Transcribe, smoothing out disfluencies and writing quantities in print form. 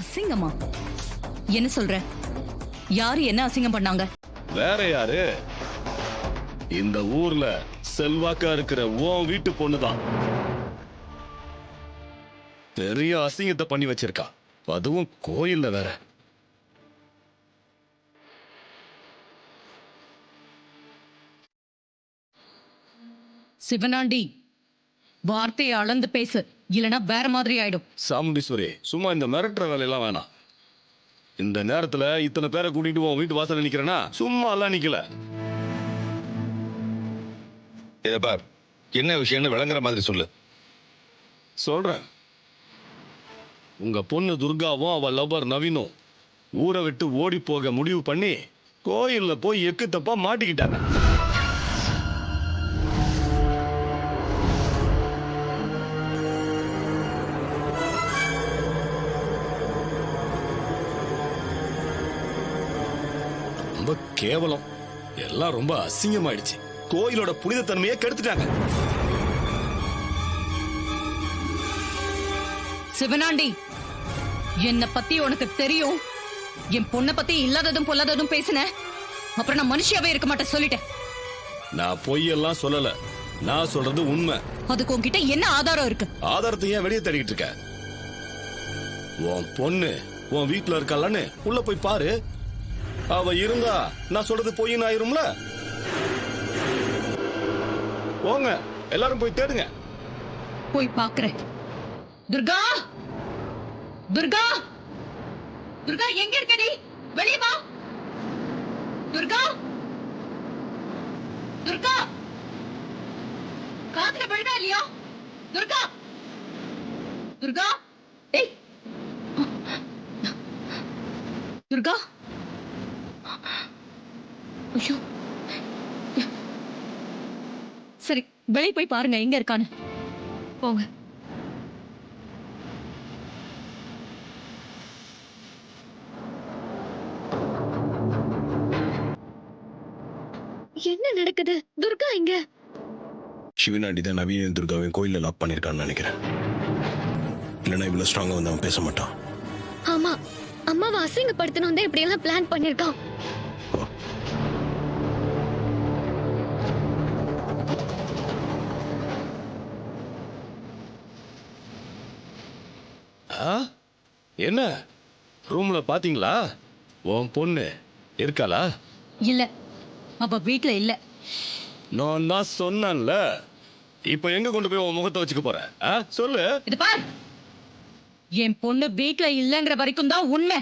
அசிங்கமா? என்ன சொல்ற? யாரு என்ன அசிங்கம் பண்ணாங்க? வேற யாரு? இந்த ஊர்ல செல்வாக்கா இருக்கிற உன் வீட்டு பொண்ணுதான். பெரிய அசிங்கத்தை பண்ணி வச்சிருக்கா, அதுவும் கோயில்ல வேற. சிவனாண்டி, வார்த்தையை அளந்து பேசு, இல்லனா வேற மாதிரி ஆயிடும். சாமுண்டீஸ்வரி, சும்மா இந்த மிரட்டுற வேலையெல்லாம் வேணாம். இந்த நேரத்துல இத்தனை பேரை கூட்டிட்டு உன் வீட்டு வாசல்ல நிக்கிறேன்னா சும்மா எல்லாம் நிக்கல. இதை பார், என்ன விஷயம்னு விளங்குற மாதிரி சொல்லு. சொல்றேன். உங்க பொண்ணு துர்காவும் அவ லவர் நவீனும் ஊரை விட்டு ஓடி போக முடிவு பண்ணி கோயில்ல போய் எக்கு தப்பா மாட்டிக்கிட்டாங்க. ரொம்ப கேவலம். எல்லாம் ரொம்ப அசிங்கமாயிடுச்சு. கோயிலோட புனிதத்தன்மையை கெடுத்துட்டாங்க. சிவனாண்டி, என்ன பத்தி உனக்கு தெரியும். என் பொண்ணை பத்தி இல்லாததும் பொல்லாததும் பேசின அப்புறம் நான் மனுஷியாவே இருக்க மாட்டேன், சொல்லிட்டேன். நான் பொய்யெல்லாம் சொல்லல, நான் சொல்றது உண்மை. அதுக்கு உன்கிட்ட என்ன ஆதாரம் இருக்கு? ஆதாரத்தை ஏன் வெளியே தேடிட்டு இருக்க? உன் பொண்ணு உன் வீட்டுல இருக்காளான்னு உள்ள போய் பாரு. அவ இருந்தா நான் சொல்றது பொய்ன்னு ஆயிரும்ல. போங்க, எல்லாரும் போய் தேடுங்க. போய் பாக்குறேன். துர்கா, துர்கா, துர்கா, எங்க இருக்க நீ? வெளியே வா. துர்கா, துர்கா, காதுல விழுதா இல்லையா? துர்கா, துர்கா, ஏய், துர்கா. ஐயோ, சரி, வெளியே போய் பாருங்க எங்க இருக்கான்னு. போங்க. என்ன நடக்குது? துர்கா எங்க? சிவனாண்டி தான் நவீன துர்காவையும் கோயில்ல லாக் பண்ணிருக்கான்னு நினைக்கிறேன். இல்லைன்னா இவ்வளவு ஸ்ட்ராங்கா வந்து அவன் பேச மாட்டான். ஆமா, அம்மாவை அசிங்கப்படுத்தணும் தான் இப்படி எல்லாம் பிளான் பண்ணிருக்கான். என்ன ரூம்ல பாத்தீங்களா? உன் பொண்ணு இருக்காளா? இல்ல, அவ வீட்ல இல்ல. நான் தான் சொன்னேன்ல. இப்ப எங்க கொண்டு போய் உன் முகத்தை வச்சுக்க போற? சொல்லு. இது பார், என் பொண்ணு வீட்ல இல்லங்கிற வரைக்கும் தான் உண்மை.